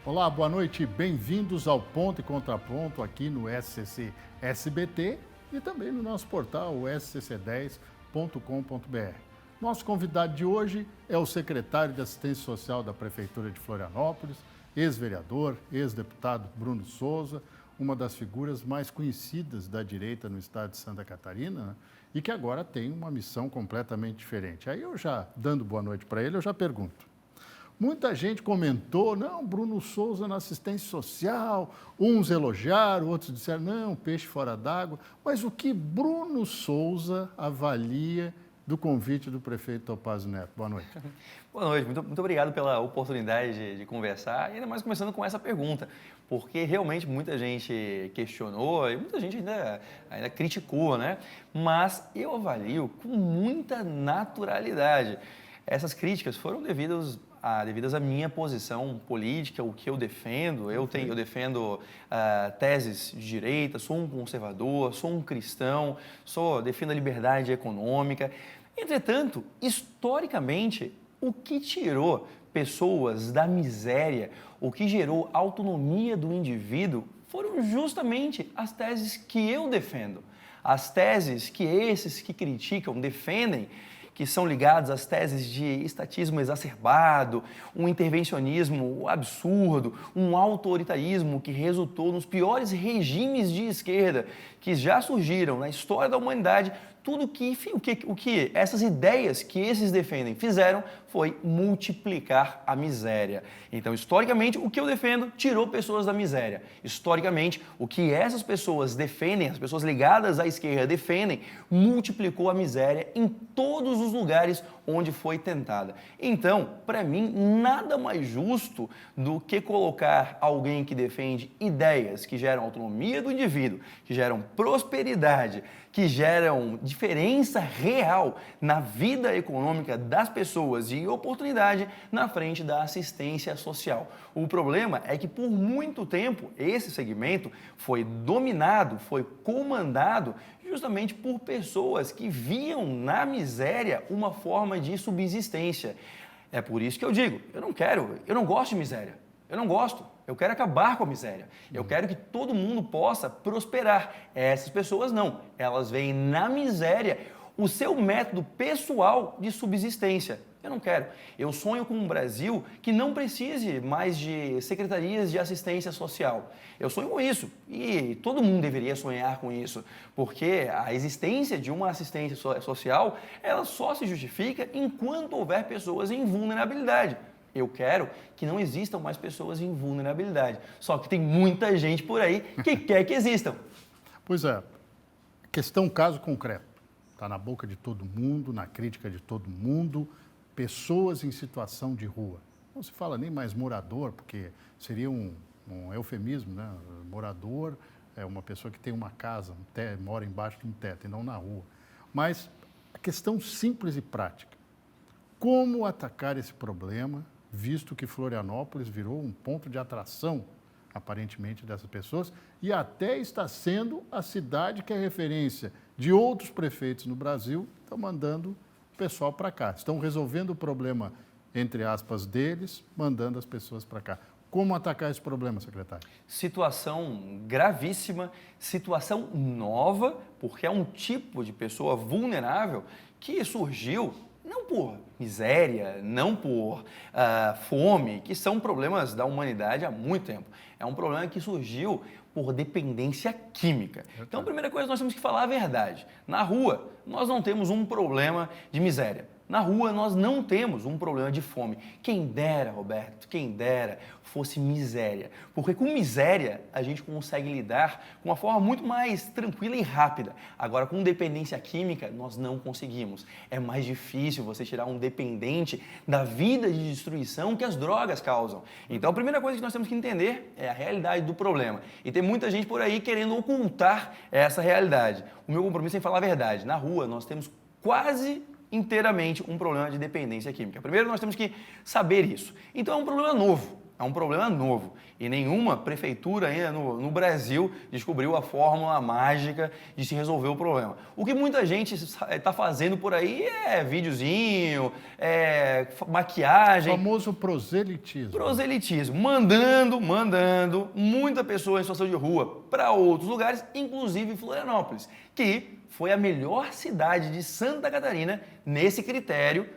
Olá, boa noite, bem-vindos ao Ponto e Contraponto aqui no SCC SBT e também no nosso portal scc10.com.br. Nosso convidado de hoje é o secretário de Assistência Social da Prefeitura de Florianópolis, ex-vereador, ex-deputado Bruno Souza, uma das figuras mais conhecidas da direita no estado de Santa Catarina, né? E que agora tem uma missão completamente diferente. Aí eu já, dando boa noite para ele, eu já pergunto. Muita gente comentou, não, Bruno Souza na assistência social, uns elogiaram, outros disseram, não, peixe fora d'água. Mas o que Bruno Souza avalia do convite do prefeito Topázio Neto? Boa noite. Boa noite, muito obrigado pela oportunidade de conversar, e ainda mais começando com essa pergunta, porque realmente muita gente questionou e muita gente ainda criticou, né? Mas eu avalio com muita naturalidade. Essas críticas foram devidas à minha posição política, o que eu defendo. Eu defendo teses de direita, sou um conservador, sou um cristão, defendo a liberdade econômica. Entretanto, historicamente, o que tirou pessoas da miséria, o que gerou autonomia do indivíduo, foram justamente as teses que eu defendo. As teses que esses que criticam defendem, que são ligados às teses de estatismo exacerbado, um intervencionismo absurdo, um autoritarismo que resultou nos piores regimes de esquerda que já surgiram na história da humanidade. Tudo o que essas ideias que esses defendem fizeram foi multiplicar a miséria. Então, historicamente, o que eu defendo tirou pessoas da miséria. Historicamente, o que essas pessoas defendem, as pessoas ligadas à esquerda defendem, multiplicou a miséria em todos os lugares onde foi tentada. Então, para mim, nada mais justo do que colocar alguém que defende ideias que geram autonomia do indivíduo, que geram prosperidade, que geram diferença real na vida econômica das pessoas e oportunidade na frente da assistência social. O problema é que por muito tempo esse segmento foi dominado, foi comandado justamente por pessoas que viam na miséria uma forma de subsistência. É por isso que eu digo, eu não gosto de miséria, eu não gosto. Eu quero acabar com a miséria. Eu quero que todo mundo possa prosperar. Essas pessoas não. Elas veem na miséria o seu método pessoal de subsistência. Eu não quero. Eu sonho com um Brasil que não precise mais de secretarias de assistência social. Eu sonho com isso. E todo mundo deveria sonhar com isso. Porque a existência de uma assistência social, ela só se justifica enquanto houver pessoas em vulnerabilidade. Eu quero que não existam mais pessoas em vulnerabilidade. Só que tem muita gente por aí que quer que existam. Pois é, questão caso concreto. Está na boca de todo mundo, na crítica de todo mundo, pessoas em situação de rua. Não se fala nem mais morador, porque seria um eufemismo, né? Morador é uma pessoa que tem uma casa, mora embaixo de um teto e não na rua. Mas a questão simples e prática. Como atacar esse problema, visto que Florianópolis virou um ponto de atração, aparentemente, dessas pessoas, e até está sendo a cidade que é referência de outros prefeitos no Brasil, estão mandando o pessoal para cá. Estão resolvendo o problema, entre aspas, deles, mandando as pessoas para cá. Como atacar esse problema, secretário? Situação gravíssima, situação nova, porque é um tipo de pessoa vulnerável que surgiu não por miséria, não por fome, que são problemas da humanidade há muito tempo. É um problema que surgiu por dependência química. Então, a primeira coisa, nós temos que falar a verdade. Na rua, nós não temos um problema de miséria. Na rua, nós não temos um problema de fome. Quem dera, Roberto, quem dera fosse miséria. Porque com miséria, a gente consegue lidar com uma forma muito mais tranquila e rápida. Agora, com dependência química, nós não conseguimos. É mais difícil você tirar um dependente da vida de destruição que as drogas causam. Então, a primeira coisa que nós temos que entender é a realidade do problema. E tem muita gente por aí querendo ocultar essa realidade. O meu compromisso é falar a verdade. Na rua, nós temos quase inteiramente um problema de dependência química. Primeiro, nós temos que saber isso. Então, é um problema novo. É um problema novo. E nenhuma prefeitura ainda no Brasil descobriu a fórmula mágica de se resolver o problema. O que muita gente está fazendo por aí é videozinho, maquiagem. O famoso proselitismo. Proselitismo. Mandando muita pessoa em situação de rua para outros lugares, inclusive Florianópolis, que foi a melhor cidade de Santa Catarina nesse critério.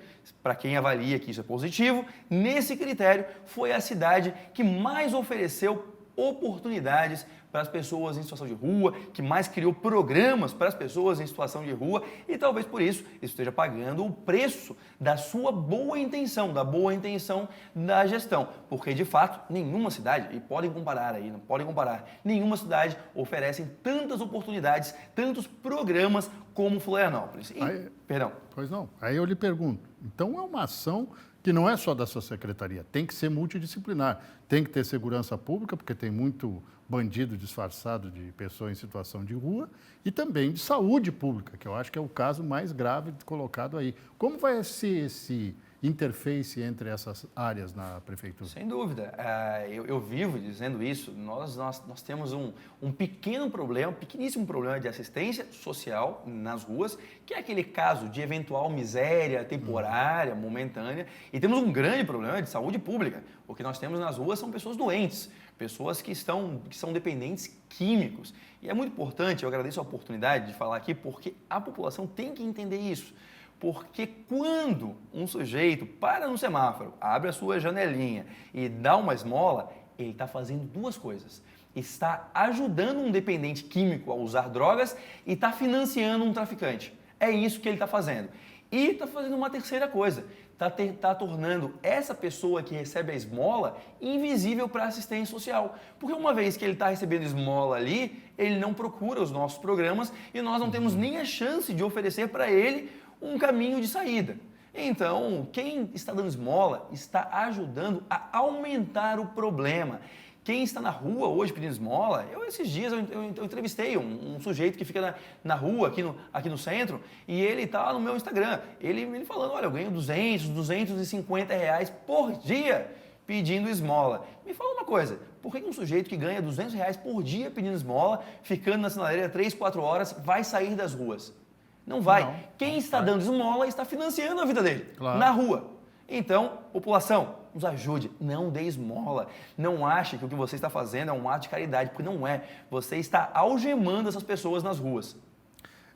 Para quem avalia que isso é positivo, nesse critério foi a cidade que mais ofereceu oportunidades para as pessoas em situação de rua, que mais criou programas para as pessoas em situação de rua e talvez por isso esteja pagando o preço da sua boa intenção, da boa intenção da gestão. Porque, de fato, nenhuma cidade, e podem comparar aí, não podem comparar, nenhuma cidade oferece tantas oportunidades, tantos programas como Florianópolis. Perdão. Pois não. Aí eu lhe pergunto, então é uma ação que não é só da sua secretaria, tem que ser multidisciplinar, tem que ter segurança pública, porque tem muito bandido disfarçado de pessoa em situação de rua, e também de saúde pública, que eu acho que é o caso mais grave colocado aí. Como vai ser esse interface entre essas áreas na prefeitura? Sem dúvida. Eu vivo dizendo isso. Nós temos um pequeno problema, pequeníssimo problema de assistência social nas ruas, que é aquele caso de eventual miséria temporária, momentânea, e temos um grande problema de saúde pública. O que nós temos nas ruas são pessoas doentes, pessoas que são dependentes químicos. E é muito importante, eu agradeço a oportunidade de falar aqui, porque a população tem que entender isso. Porque quando um sujeito para no semáforo, abre a sua janelinha e dá uma esmola, ele está fazendo duas coisas. Está ajudando um dependente químico a usar drogas e está financiando um traficante. É isso que ele está fazendo. E está fazendo uma terceira coisa. Está tornando essa pessoa que recebe a esmola invisível para a assistência social. Porque uma vez que ele está recebendo esmola ali, ele não procura os nossos programas e nós não temos nem a chance de oferecer para ele um caminho de saída. Então, quem está dando esmola está ajudando a aumentar o problema. Quem está na rua hoje pedindo esmola, esses dias eu entrevistei um sujeito que fica na rua, aqui no centro, e ele está no meu Instagram. Ele falando, olha, eu ganho 250 reais por dia pedindo esmola. Me fala uma coisa, por que um sujeito que ganha 200 reais por dia pedindo esmola, ficando na sinaleira 3, 4 horas, vai sair das ruas? Não vai. Não, Quem está dando esmola está financiando a vida dele, claro, na rua. Então, população, nos ajude, não dê esmola. Não ache que o que você está fazendo é um ato de caridade, porque não é. Você está algemando essas pessoas nas ruas.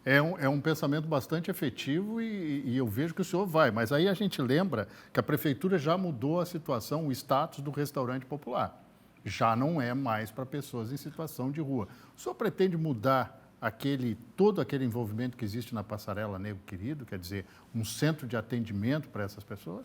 É um pensamento bastante efetivo e eu vejo que o senhor vai, mas aí a gente lembra que a prefeitura já mudou a situação, o status do restaurante popular. Já não é mais para pessoas em situação de rua. O senhor pretende mudar todo aquele envolvimento que existe na Passarela Negro Querido, quer dizer, um centro de atendimento para essas pessoas?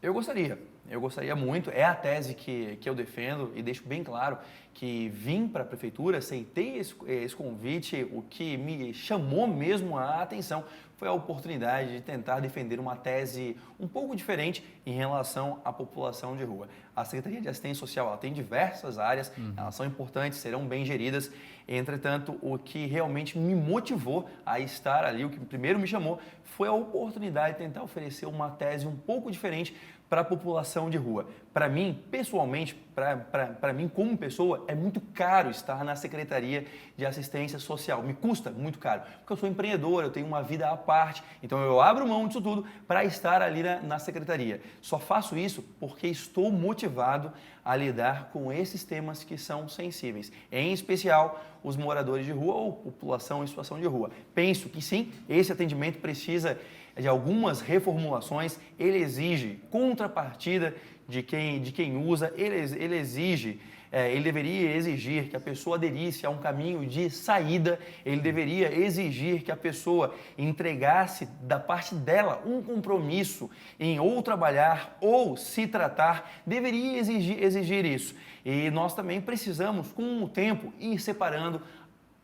Eu gostaria muito, é a tese que eu defendo e deixo bem claro que vim para a prefeitura, aceitei esse convite, o que me chamou mesmo a atenção foi a oportunidade de tentar defender uma tese um pouco diferente em relação à população de rua. A Secretaria de Assistência Social ela tem diversas áreas, elas são importantes, serão bem geridas, entretanto, o que realmente me motivou a estar ali, o que primeiro me chamou, foi a oportunidade de tentar oferecer uma tese um pouco diferente para a população de rua. Para mim, pessoalmente, para mim como pessoa, é muito caro estar na Secretaria de Assistência Social. Me custa muito caro, porque eu sou empreendedor, eu tenho uma vida à parte, então eu abro mão disso tudo para estar ali na Secretaria. Só faço isso porque estou motivado a lidar com esses temas que são sensíveis, em especial os moradores de rua ou população em situação de rua. Penso que sim, esse atendimento precisa de algumas reformulações, ele exige contrapartida de quem usa, ele exige, ele deveria exigir que a pessoa aderisse a um caminho de saída, ele deveria exigir que a pessoa entregasse da parte dela um compromisso em ou trabalhar ou se tratar, deveria exigir isso. E nós também precisamos, com o tempo, ir separando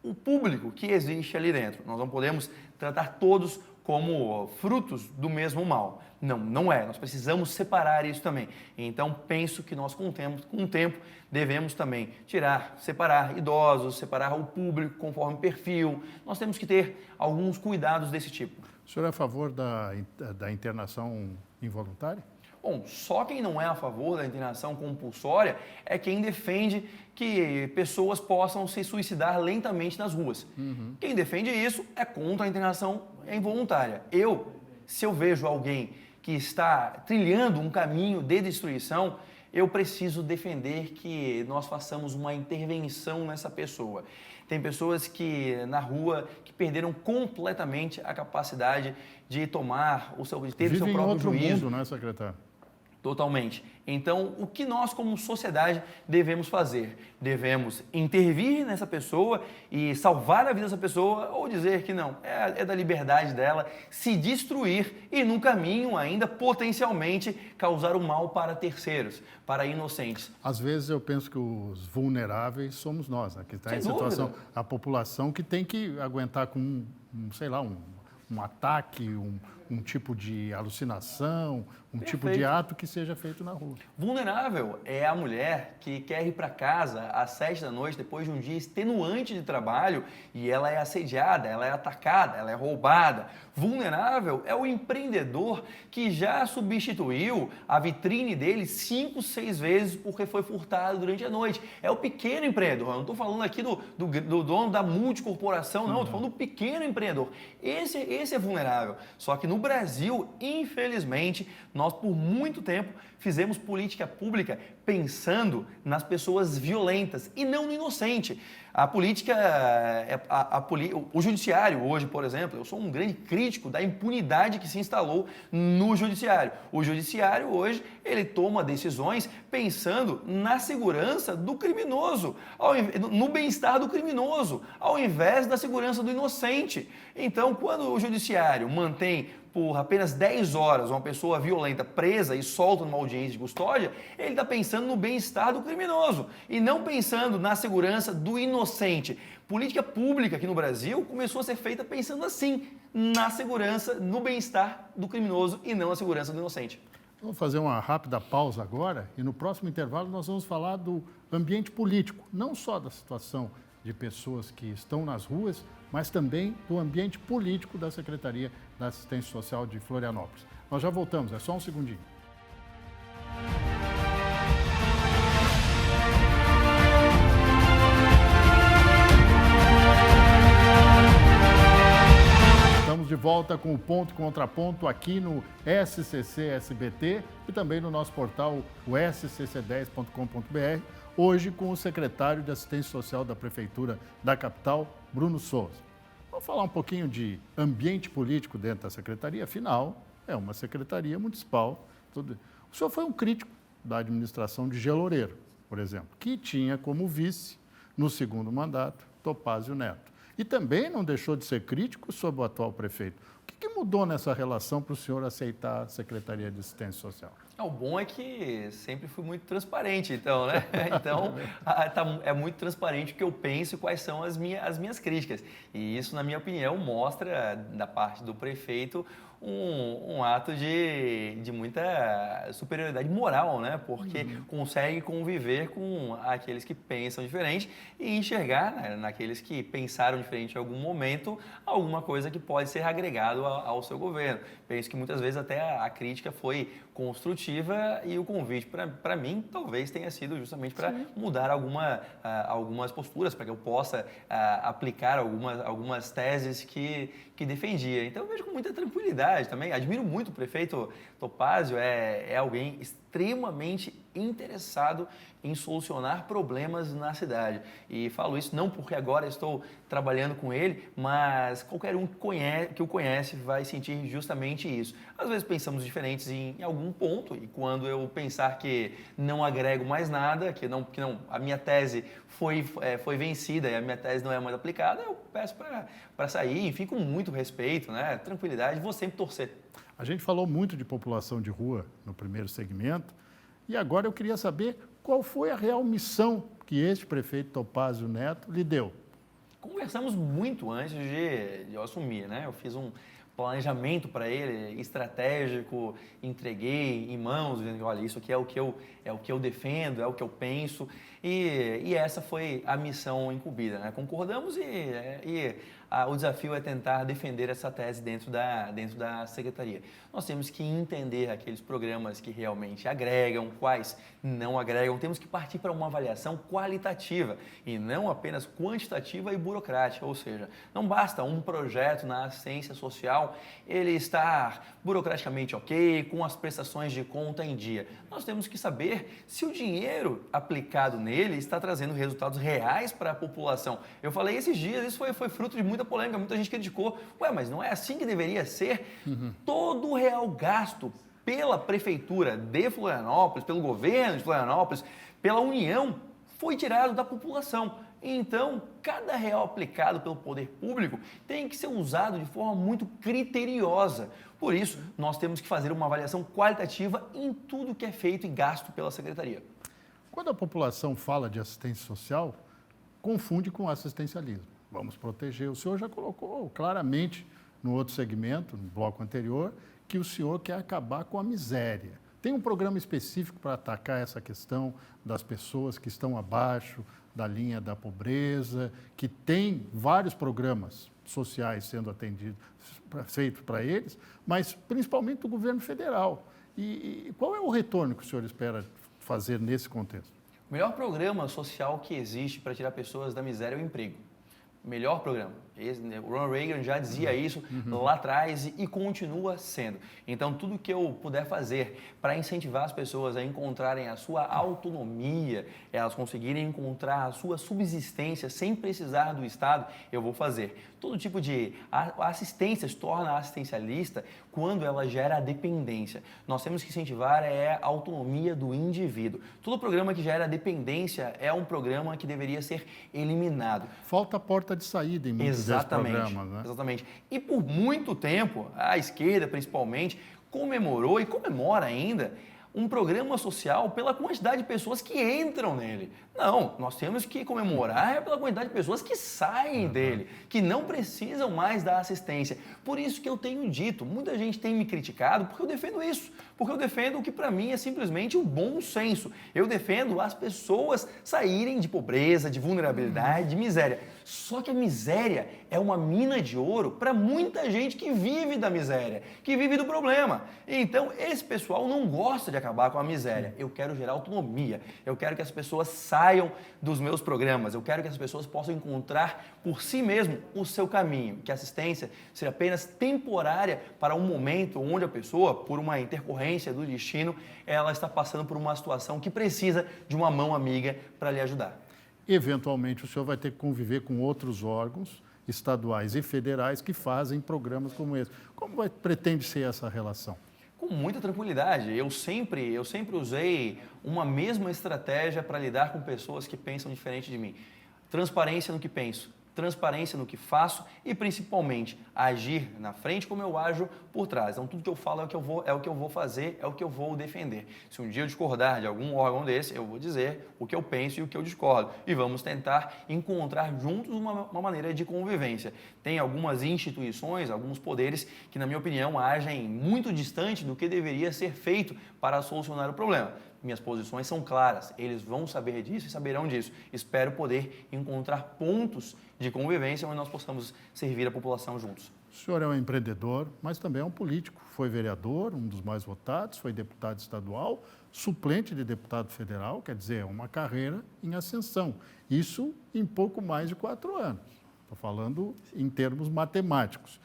o público que existe ali dentro. Nós não podemos tratar todos como frutos do mesmo mal. Não é. Nós precisamos separar isso também. Então, penso que nós, com o tempo, devemos também separar idosos, separar o público conforme perfil. Nós temos que ter alguns cuidados desse tipo. O senhor é a favor da internação involuntária? Bom, só quem não é a favor da internação compulsória é quem defende que pessoas possam se suicidar lentamente nas ruas. Quem defende isso é contra a internação involuntária. Se eu vejo alguém que está trilhando um caminho de destruição, eu preciso defender que nós façamos uma intervenção nessa pessoa. Tem pessoas que na rua que perderam completamente a capacidade de tomar de ter o seu próprio juízo. Vive em outro mundo, né, secretário? Totalmente. Então, o que nós, como sociedade, devemos fazer? Devemos intervir nessa pessoa e salvar a vida dessa pessoa ou dizer que não, é da liberdade dela se destruir e, no caminho, ainda potencialmente causar o mal para terceiros, para inocentes. Às vezes eu penso que os vulneráveis somos nós, né? Que está em Sem situação, dúvida. a população que tem que aguentar com, sei lá, um ataque, um tipo de alucinação, um tipo de ato que seja feito na rua. Vulnerável é a mulher que quer ir para casa às 7 da noite depois de um dia extenuante de trabalho e ela é assediada, ela é atacada, ela é roubada. Vulnerável é o empreendedor que já substituiu a vitrine dele 5, 6 vezes porque foi furtado durante a noite. É o pequeno empreendedor. Eu não estou falando aqui do dono da multicorporação, não. Estou falando do pequeno empreendedor. Esse é vulnerável. Só que no Brasil, infelizmente, nós por muito tempo fizemos política pública pensando nas pessoas violentas e não no inocente. A política, o judiciário hoje, por exemplo, eu sou um grande crítico da impunidade que se instalou no judiciário. O judiciário hoje, ele toma decisões pensando na segurança do criminoso, no bem-estar do criminoso, ao invés da segurança do inocente. Então, quando o judiciário mantém por apenas 10 horas uma pessoa violenta presa e solta numa audiência de custódia, ele está pensando no bem-estar do criminoso e não pensando na segurança do inocente. Política pública aqui no Brasil começou a ser feita pensando assim, na segurança, no bem-estar do criminoso e não na segurança do inocente. Vamos fazer uma rápida pausa agora e no próximo intervalo nós vamos falar do ambiente político, não só da situação de pessoas que estão nas ruas, mas também do ambiente político da Secretaria da Assistência Social de Florianópolis. Nós já voltamos, é só um segundinho. Estamos de volta com o Ponto e Contraponto aqui no SCC SBT e também no nosso portal, o scc10.com.br, hoje com o secretário de Assistência Social da Prefeitura da capital, Bruno Souza. Vamos falar um pouquinho de ambiente político dentro da secretaria, afinal, é uma secretaria municipal. O senhor foi um crítico da administração de Geloreiro, por exemplo, que tinha como vice, no segundo mandato, Topázio Neto. E também não deixou de ser crítico sobre o atual prefeito. O que mudou nessa relação para o senhor aceitar a Secretaria de Assistência Social? O bom é que sempre fui muito transparente, então, né? Então, é muito transparente o que eu penso e quais são as minhas críticas. E isso, na minha opinião, mostra, da parte do prefeito, um ato de muita superioridade moral, né? Porque consegue conviver com aqueles que pensam diferente e enxergar, né, naqueles que pensaram diferente em algum momento, alguma coisa que pode ser agregado ao seu governo. Penso que muitas vezes até a crítica foi construtiva e o convite para mim talvez tenha sido justamente para mudar algumas posturas, para que eu possa aplicar algumas teses que defendia. Então eu vejo com muita tranquilidade também. Admiro muito o prefeito Topázio, é alguém extremamente interessado em solucionar problemas na cidade. E falo isso não porque agora estou trabalhando com ele, mas qualquer um que o conhece vai sentir justamente isso. Às vezes pensamos diferentes em algum ponto e quando eu pensar que não agrego mais nada, que não a minha tese foi vencida e a minha tese não é mais aplicada, eu peço para sair, enfim, com muito respeito, né? Tranquilidade, vou sempre torcer. A gente falou muito de população de rua no primeiro segmento e agora eu queria saber qual foi a real missão que este prefeito Topázio Neto lhe deu. Conversamos muito antes de eu assumir, né? Eu fiz um planejamento para ele, estratégico, entreguei em mãos, dizendo, olha, isso aqui é o que eu defendo, é o que eu penso, e essa foi a missão incumbida, né? Concordamos o desafio é tentar defender essa tese dentro da secretaria. Nós temos que entender aqueles programas que realmente agregam, quais não agregam, temos que partir para uma avaliação qualitativa e não apenas quantitativa e burocrática, ou seja, não basta um projeto na assistência social ele estar burocraticamente ok, com as prestações de conta em dia. Nós temos que saber se o dinheiro aplicado nele está trazendo resultados reais para a população. Eu falei esses dias, isso foi fruto de muita polêmica, muita gente criticou. Ué, mas não é assim que deveria ser? Todo o real gasto pela prefeitura de Florianópolis, pelo governo de Florianópolis, pela União, foi tirado da população. Então, cada real aplicado pelo poder público tem que ser usado de forma muito criteriosa. Por isso, nós temos que fazer uma avaliação qualitativa em tudo que é feito e gasto pela Secretaria. Quando a população fala de assistência social, confunde com assistencialismo. Vamos proteger. O senhor já colocou claramente no outro segmento, no bloco anterior, que o senhor quer acabar com a miséria. Tem um programa específico para atacar essa questão das pessoas que estão abaixo da linha da pobreza, que tem vários programas sociais sendo atendidos, feitos para eles, mas principalmente do governo federal. E qual é o retorno que o senhor espera fazer nesse contexto? O melhor programa social que existe para tirar pessoas da miséria é o emprego. Melhor programa. O Ronald Reagan já dizia isso lá atrás e continua sendo. Então, tudo que eu puder fazer para incentivar as pessoas a encontrarem a sua autonomia, elas conseguirem encontrar a sua subsistência sem precisar do Estado, eu vou fazer. Todo tipo de assistência se torna assistencialista quando ela gera dependência. Nós temos que incentivar a autonomia do indivíduo. Todo programa que gera dependência é um programa que deveria ser eliminado. Falta a porta de saída em muitos desses programas, né? Exatamente. E por muito tempo, a esquerda principalmente, comemorou e comemora ainda um programa social pela quantidade de pessoas que entram nele. Não, nós temos que comemorar pela quantidade de pessoas que saem dele, que não precisam mais da assistência. Por isso que eu tenho dito, muita gente tem me criticado porque eu defendo isso, porque eu defendo o que para mim é simplesmente o bom senso. Eu defendo as pessoas saírem de pobreza, de vulnerabilidade, de miséria. Só que a miséria é uma mina de ouro para muita gente que vive da miséria, que vive do problema. Então, esse pessoal não gosta de acabar com a miséria. Eu quero gerar autonomia, eu quero que as pessoas saiam dos meus programas, eu quero que as pessoas possam encontrar por si mesmo o seu caminho, que a assistência seja apenas temporária para um momento onde a pessoa, por uma intercorrência do destino, ela está passando por uma situação que precisa de uma mão amiga para lhe ajudar. Eventualmente, o senhor vai ter que conviver com outros órgãos estaduais e federais que fazem programas como esse. Como pretende ser essa relação? Com muita tranquilidade. Eu sempre usei uma mesma estratégia para lidar com pessoas que pensam diferente de mim. Transparência no que penso, transparência no que faço e, principalmente, agir na frente como eu ajo por trás. Então, tudo que eu falo é o que eu vou fazer, é o que eu vou defender. Se um dia eu discordar de algum órgão desse, eu vou dizer o que eu penso e o que eu discordo. E vamos tentar encontrar juntos uma maneira de convivência. Tem algumas instituições, alguns poderes que, na minha opinião, agem muito distante do que deveria ser feito para solucionar o problema. Minhas posições são claras, eles vão saber disso e saberão disso. Espero poder encontrar pontos de convivência onde nós possamos servir a população juntos. O senhor é um empreendedor, mas também é um político. Foi vereador, um dos mais votados, foi deputado estadual, suplente de deputado federal, quer dizer, é uma carreira em ascensão. Isso em pouco mais de 4 anos. Estou falando em termos matemáticos.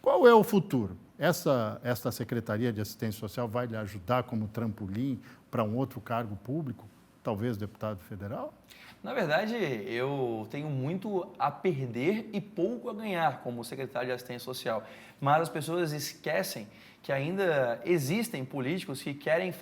Qual é o futuro? Esta Secretaria de Assistência Social vai lhe ajudar como trampolim para um outro cargo público, talvez deputado federal? Na verdade, eu tenho muito a perder e pouco a ganhar como secretário de Assistência Social, mas as pessoas esquecem que ainda existem políticos que querem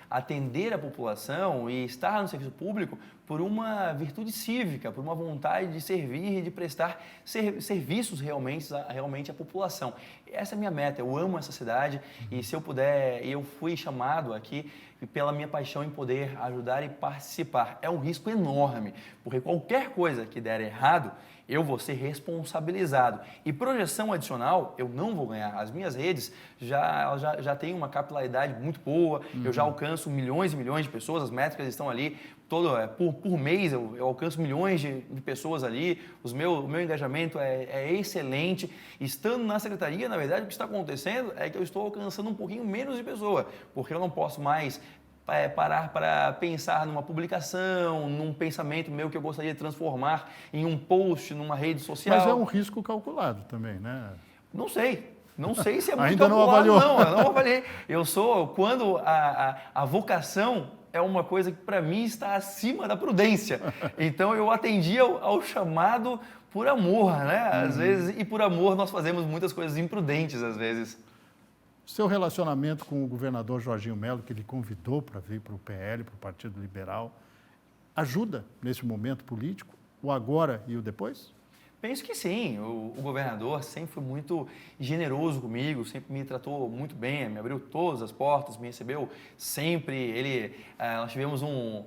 atender a população e estar no serviço público por uma virtude cívica, por uma vontade de servir e de prestar serviços realmente à população. Essa é a minha meta, eu amo essa cidade e se eu puder, eu fui chamado aqui pela minha paixão em poder ajudar e participar. É um risco enorme, porque qualquer coisa que der errado, eu vou ser responsabilizado. E projeção adicional, eu não vou ganhar. As minhas redes já têm uma capilaridade muito boa, eu já alcanço milhões e milhões de pessoas, as métricas estão ali, por mês eu alcanço milhões de pessoas ali, o meu engajamento é excelente. Estando na secretaria, na verdade, o que está acontecendo é que eu estou alcançando um pouquinho menos de pessoa, porque eu não posso mais parar para pensar numa publicação, num pensamento meu que eu gostaria de transformar em um post, numa rede social. Mas é um risco calculado também, né? Não sei. Não sei se é muito Ainda não calculado, avaliou. não. Eu não avaliei. Quando a vocação é uma coisa que para mim está acima da prudência. Então eu atendi ao chamado por amor, né? Às vezes, e por amor nós fazemos muitas coisas imprudentes às vezes. Seu relacionamento com o governador Jorginho Melo, que lhe convidou para vir para o PL, para o Partido Liberal, ajuda nesse momento político, o agora e o depois? Penso que sim. O governador sempre foi muito generoso comigo, sempre me tratou muito bem, me abriu todas as portas, me recebeu sempre. Nós tivemos um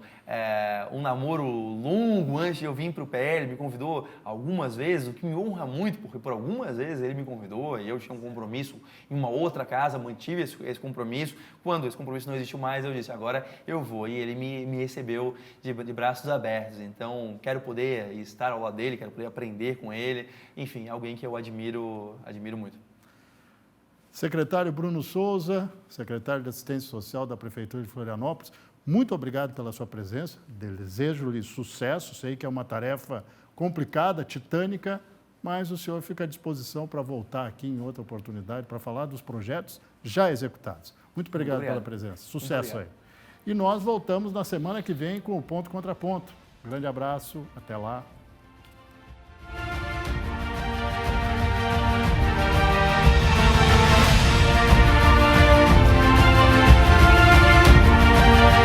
namoro longo antes de eu vir para o PL, me convidou algumas vezes, o que me honra muito, porque por algumas vezes ele me convidou e eu tinha um compromisso em uma outra casa, mantive esse compromisso. Quando esse compromisso não existiu mais, eu disse, agora eu vou. E ele me recebeu de braços abertos. Então, quero poder estar ao lado dele, quero poder aprender com ele. Enfim, alguém que eu admiro muito. Secretário Bruno Souza, secretário de Assistência Social da Prefeitura de Florianópolis, muito obrigado pela sua presença, desejo-lhe sucesso, sei que é uma tarefa complicada, titânica, mas o senhor fica à disposição para voltar aqui em outra oportunidade para falar dos projetos já executados. Muito obrigado pela presença, sucesso aí. E nós voltamos na semana que vem com o Ponto Contra Ponto. Grande abraço, até lá.